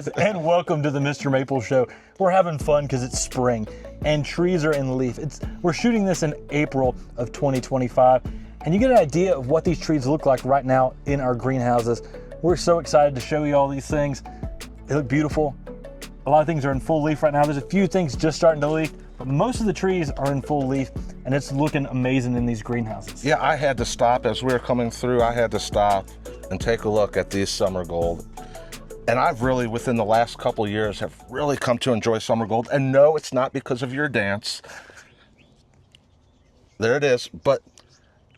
guys, and welcome to the Mr. Maple Show. We're having fun because it's spring and trees are in leaf. We're shooting this in April of 2025, and you get an idea of what these trees look like right now in our greenhouses. We're so excited to show you all these things. They look beautiful. A lot of things are in full leaf right now. There's a few things just starting to leaf, but most of the trees are in full leaf, and it's looking amazing in these greenhouses. Yeah, I had to stop as we were coming through. I had to stop and take a look at these summer gold. And I've really, within the last couple of years, have really come to enjoy summer gold. And no, it's not because of your dance. There it is. But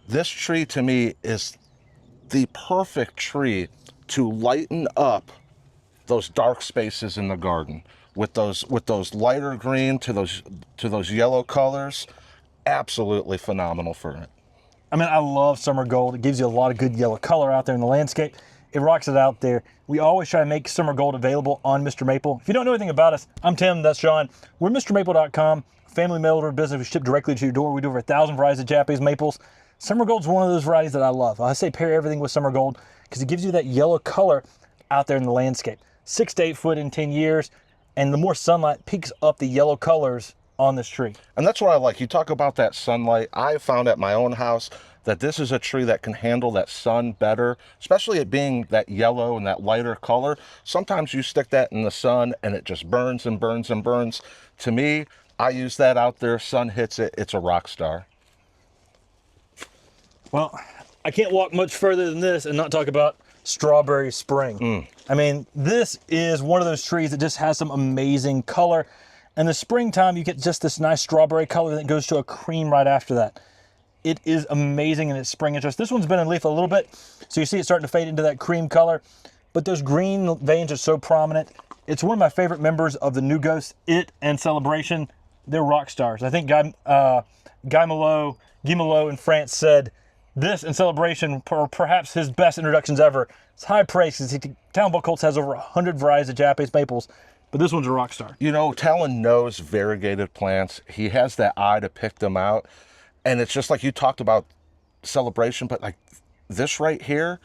this tree to me is the perfect tree to lighten up those dark spaces in the garden with those lighter green to those yellow colors. Absolutely phenomenal for it. I mean, I love summer gold. It gives you a lot of good yellow color out there in the landscape. It rocks it out there. We always try to make summer gold available on Mr. Maple. If you don't know anything about us, I'm Tim, that's Sean. We're MrMaple.com, family mail order business. We ship directly to your door. We do over 1,000 varieties of Japanese maples. Summer gold's one of those varieties that I love. I say pair everything with summer gold because it gives you that yellow color out there in the landscape. 6 to 8 foot in 10 years, and the more sunlight peaks up the yellow colors on this tree. And that's what I like. You talk about that sunlight. I found at my own house that this is a tree that can handle that sun better, especially it being that yellow and that lighter color. Sometimes you stick that in the sun and it just burns and burns and burns. To me, I use that out there, sun hits it, it's a rock star. Well, I can't walk much further than this and not talk about strawberry spring. I mean, this is one of those trees that just has some amazing color. In the springtime, you get just this nice strawberry color that goes to a cream right after that. It is amazing in its spring interest. This one's been in leaf a little bit, so you see it starting to fade into that cream color, but those green veins are so prominent. It's one of my favorite members of the New Ghost, It and Celebration. They're rock stars. I think Guy Malo in France said this and Celebration are perhaps his best introductions ever. It's high praise because Talon Bulk Colts has over 100 varieties of Japanese maples, but this one's a rock star. You know, Talon knows variegated plants. He has that eye to pick them out. And it's just like you talked about Celebration, but like this right here,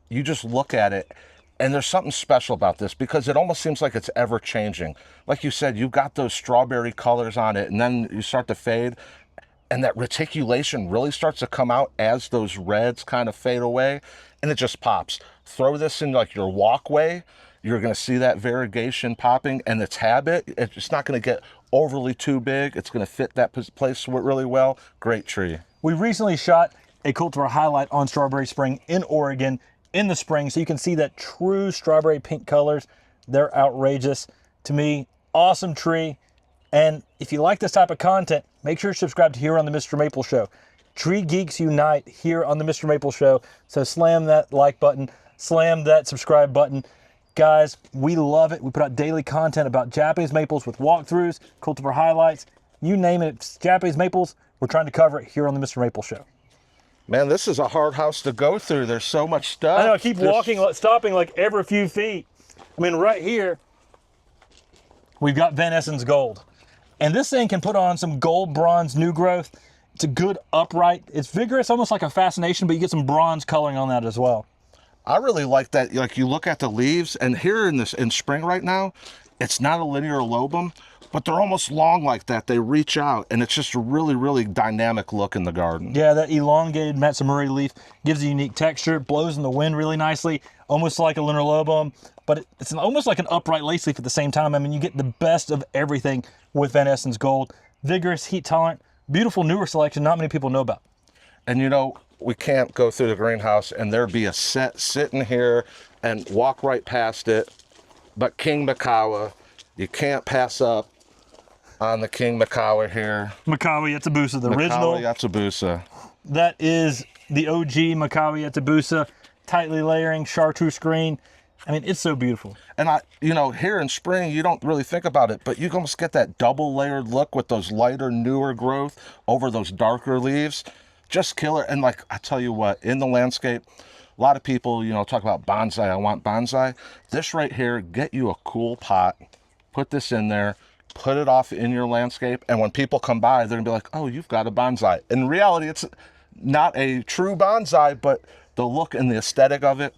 you just look at it and there's something special about this because it almost seems like it's ever changing. Like you said, you've got those strawberry colors on it and then you start to fade and that reticulation really starts to come out as those reds kind of fade away and it just pops. Throw this in like your walkway, you're gonna see that variegation popping and its habit, it's not gonna get overly too big. It's going to fit that place really well. Great tree. We recently shot a cultivar highlight on Strawberry Spring in Oregon in the spring, so you can see that true strawberry pink colors. They're outrageous. To me, awesome tree. And if you like this type of content, make sure to subscribe to here on the Mr. Maple Show. Tree geeks unite here on the Mr. Maple Show. So slam that like button, slam that subscribe button. Guys, we love it. We put out daily content about Japanese maples with walkthroughs, cultivar highlights, you name it. It's Japanese maples. We're trying to cover it here on the Mr. Maple Show. Man, this is a hard house to go through. There's so much stuff. I know, I keep stopping like every few feet. I mean, right here, we've got Vanessence Gold. And this thing can put on some gold bronze new growth. It's a good upright. It's vigorous, almost like a fascination, but you get some bronze coloring on that as well. I really like that. Like you look at the leaves, and here in spring right now, it's not a linear lobum, but they're almost long like that. They reach out, and it's just a really, really dynamic look in the garden. Yeah, that elongated Matsumuri leaf gives a unique texture. It blows in the wind really nicely, almost like a linear lobum, but it's almost like an upright lace leaf at the same time. I mean, you get the best of everything with Vanessence Gold. Vigorous, heat tolerant, beautiful newer selection not many people know about. And you know, we can't go through the greenhouse and there'd be a set sitting here and walk right past it. But King Macawa, you can't pass up on the King Macawa here. Macawa Yatsubusa, the original. Macawa Yatsubusa. That is the OG Macawa Yatsubusa, tightly layering, chartreuse green. I mean, it's so beautiful. And you know, here in spring, you don't really think about it, but you almost get that double layered look with those lighter, newer growth over those darker leaves. Just killer. And like, I tell you what, in the landscape, a lot of people, you know, talk about bonsai. I want bonsai. This right here, get you a cool pot, put this in there, put it off in your landscape. And when people come by, they're gonna be like, oh, you've got a bonsai. In reality, it's not a true bonsai, but the look and the aesthetic of it,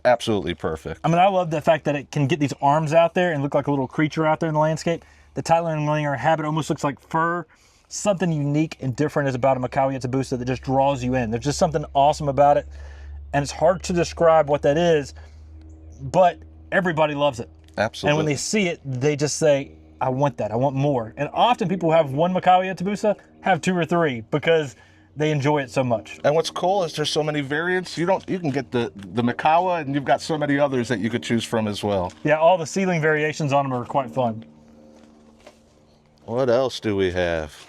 absolutely perfect. I mean, I love the fact that it can get these arms out there and look like a little creature out there in the landscape. The Thailander habit almost looks like fur. Something unique and different is about a Macawa Yetabusa that just draws you in. There's just something awesome about it, and it's hard to describe what that is, but everybody loves it. Absolutely. And when they see it, they just say, I want that, I want more. And often people who have one Macawa Yetabusa have 2 or 3 because they enjoy it so much. And what's cool is there's so many variants. You can get the Macawa, and you've got so many others that you could choose from as well. Yeah, all the ceiling variations on them are quite fun. What else do we have?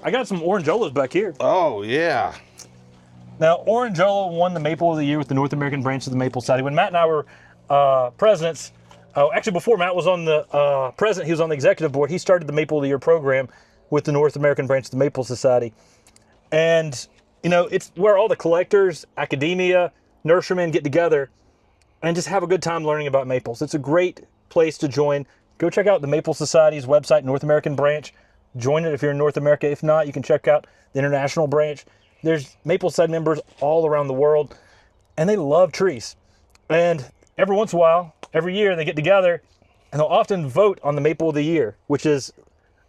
I got some Orangeolas back here. Oh, yeah. Now, Orangeola won the Maple of the Year with the North American branch of the Maple Society. When Matt and I were presidents, actually before Matt was on the president, he was on the executive board. He started the Maple of the Year program with the North American branch of the Maple Society. And, you know, it's where all the collectors, academia, nurserymen get together and just have a good time learning about maples. It's a great place to join. Go check out the Maple Society's website, North American branch. Join it if you're in North America. If not, you can check out the international branch. There's Maple Society members all around the world, and they love trees. And every once in a while, every year, they get together, and they'll often vote on the Maple of the Year, which is,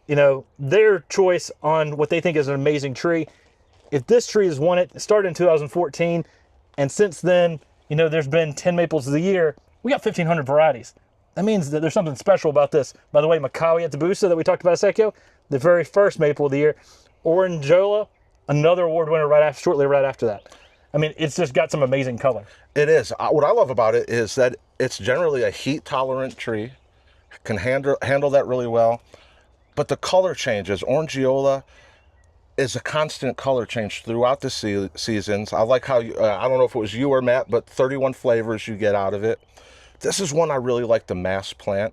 you know, their choice on what they think is an amazing tree. If this tree has won it, it started in 2014, and since then, you know, there's been 10 Maples of the Year. We got 1,500 varieties. That means that there's something special about this. By the way, Macawa Yetabusa that we talked about a sec ago, the very first Maple of the Year. Orangeola, another award winner shortly right after that. I mean, it's just got some amazing color. It is. What I love about it is that it's generally a heat-tolerant tree, can handle that really well, but the color changes. Orangeola is a constant color change throughout the seasons. I like how, I don't know if it was you or Matt, but 31 flavors you get out of it. This is one I really like to mass plant,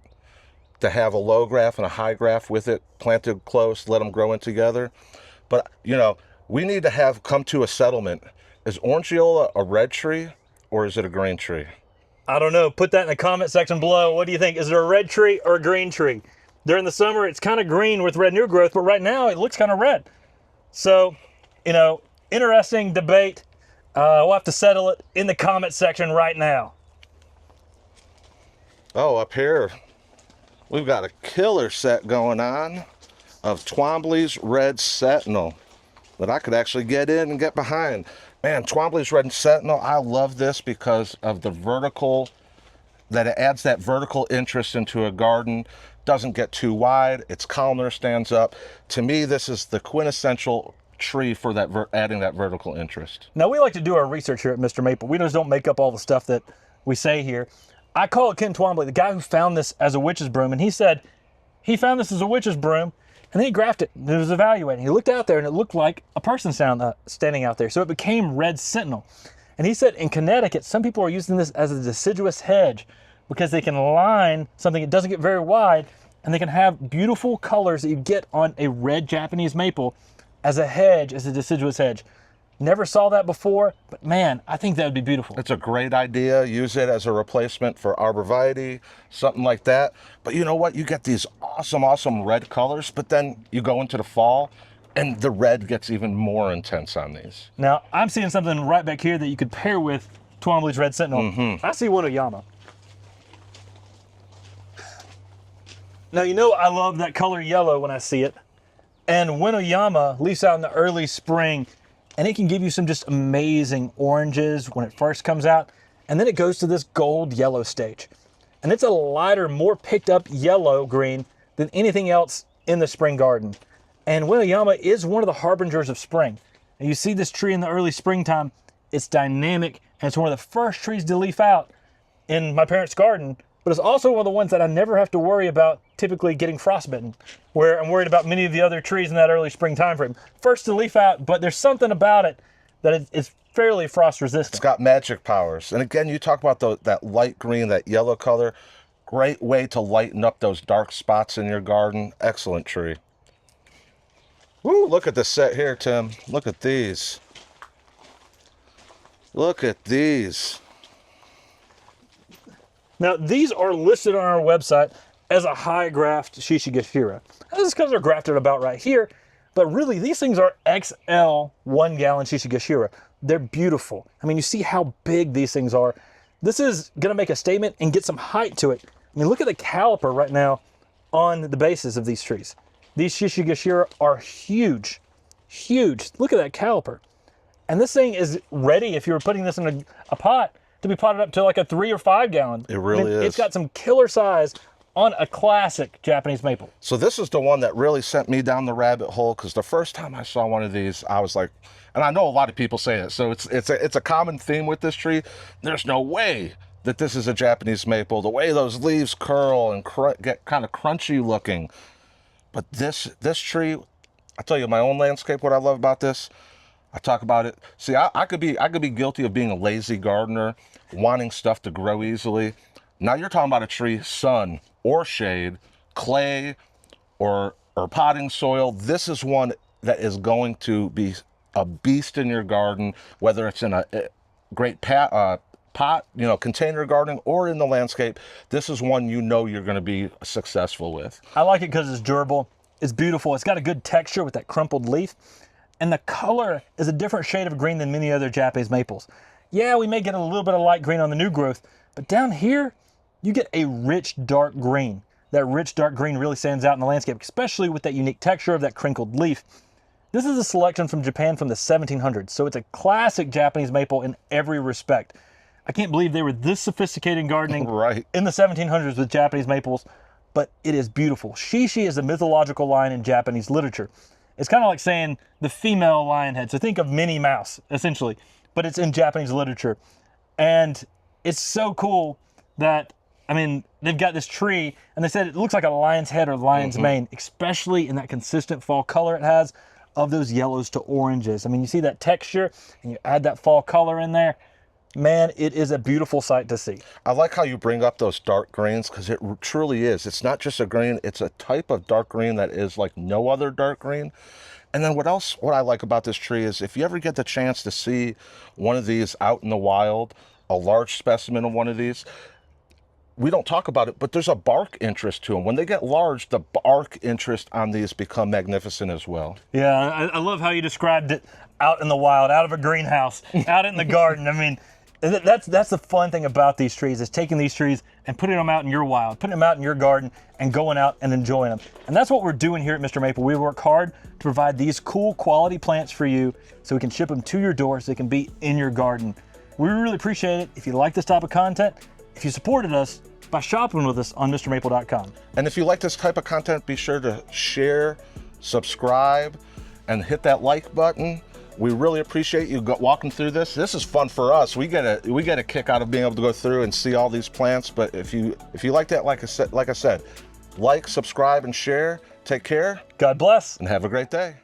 to have a low graph and a high graph with it, planted close, let them grow in together. But, you know, we need to come to a settlement. Is Orangeola a red tree or is it a green tree? I don't know. Put that in the comment section below. What do you think? Is it a red tree or a green tree? During the summer, it's kind of green with red new growth, but right now it looks kind of red. So, you know, interesting debate. We'll have to settle it in the comment section right now. Oh, up here, we've got a killer set going on of Twombies Red Sentinel that I could actually get in and get behind. Man, Twombies Red Sentinel, I love this because of the vertical, that it adds that vertical interest into a garden. Doesn't get too wide, its columnar stands up. To me, this is the quintessential tree for that adding that vertical interest. Now, we like to do our research here at Mr. Maple. We just don't make up all the stuff that we say here. I call it Ken Twombly, the guy who found this as a witch's broom, and he said he found this as a witch's broom, and then he graphed it, and it was evaluating. He looked out there, and it looked like a person standing out there, so it became Red Sentinel. And he said in Connecticut, some people are using this as a deciduous hedge because they can line something that doesn't get very wide, and they can have beautiful colors that you get on a red Japanese maple as a hedge, as a deciduous hedge. Never saw that before, but man, I think that would be beautiful. It's a great idea. Use it as a replacement for arborvitae, something like that. But you know what? You get these awesome, awesome red colors, but then you go into the fall and the red gets even more intense on these. Now, I'm seeing something right back here that you could pair with Twombley's Red Sentinel. I see Winnowyama. Now, you know I love that color yellow when I see it. And Winnowyama leaves out in the early spring, and it can give you some just amazing oranges when it first comes out. And then it goes to this gold yellow stage. And it's a lighter, more picked up yellow green than anything else in the spring garden. And Winnowyama is one of the harbingers of spring. And you see this tree in the early springtime, it's dynamic, and it's one of the first trees to leaf out in my parents' garden, but it's also one of the ones that I never have to worry about typically getting frostbitten, where I'm worried about many of the other trees in that early spring time frame. First to leaf out, but there's something about it that it's fairly frost resistant. It's got magic powers. And again, you talk about that light green, that yellow color. Great way to lighten up those dark spots in your garden. Excellent tree. Woo, look at the set here, Tim. Look at these. Look at these. Now, these are listed on our website as a high graft Shishi Gashira. This is because they're grafted about right here, but really these things are XL 1 gallon Shishi Gashira. They're beautiful. I mean, you see how big these things are. This is gonna make a statement and get some height to it. I mean, look at the caliper right now on the bases of these trees. These Shishi Gashira are huge, huge. Look at that caliper. And this thing is ready, if you were putting this in a pot, to be potted up to like a 3 or 5 gallon. It really is. It's got some killer size on a classic Japanese maple. So this is the one that really sent me down the rabbit hole, because the first time I saw one of these, I was like, and I know a lot of people say it, so it's a common theme with this tree. There's no way that this is a Japanese maple. The way those leaves curl and get kind of crunchy looking. But this tree, I tell you, my own landscape, what I love about this, I talk about it. See, I could be guilty of being a lazy gardener, wanting stuff to grow easily. Now you're talking about a tree, sun or shade, clay or potting soil. This is one that is going to be a beast in your garden, whether it's in a great pot, container gardening, or in the landscape. This is one you know you're going to be successful with. I like it because it's durable. It's beautiful. It's got a good texture with that crumpled leaf. And the color is a different shade of green than many other Japanese maples. Yeah, we may get a little bit of light green on the new growth, but down here, you get a rich dark green. That rich dark green really stands out in the landscape, especially with that unique texture of that crinkled leaf. This is a selection from Japan from the 1700s, so it's a classic Japanese maple in every respect. I can't believe they were this sophisticated in gardening Right. in the 1700s with Japanese maples, but it is beautiful. Shishi is a mythological lion in Japanese literature. It's kind of like saying the female lion head. So think of Minnie Mouse, essentially, but it's in Japanese literature. And it's so cool that, I mean, they've got this tree and they said it looks like a lion's head or lion's mane, especially in that consistent fall color it has of those yellows to oranges. I mean, you see that texture and you add that fall color in there. Man, it is a beautiful sight to see. I like how you bring up those dark greens, because it truly is. It's not just a green, it's a type of dark green that is like no other dark green. And then what I like about this tree is if you ever get the chance to see one of these out in the wild, a large specimen of one of these, we don't talk about it, but there's a bark interest to them. When they get large, the bark interest on these become magnificent as well. Yeah, I love how you described it out in the wild, out of a greenhouse, out in the garden. I mean, that's the fun thing about these trees, is taking these trees and putting them out in your wild, putting them out in your garden and going out and enjoying them. And that's what we're doing here at Mr. Maple. We work hard to provide these cool quality plants for you so we can ship them to your door so they can be in your garden. We really appreciate it if you like this type of content, if you supported us by shopping with us on MrMaple.com. And if you like this type of content, be sure to share, subscribe, and hit that like button. We really appreciate you walking through this. This is fun for us. We get a kick out of being able to go through and see all these plants. But if you like that, like I said, like, subscribe, and share. Take care. God bless. And have a great day.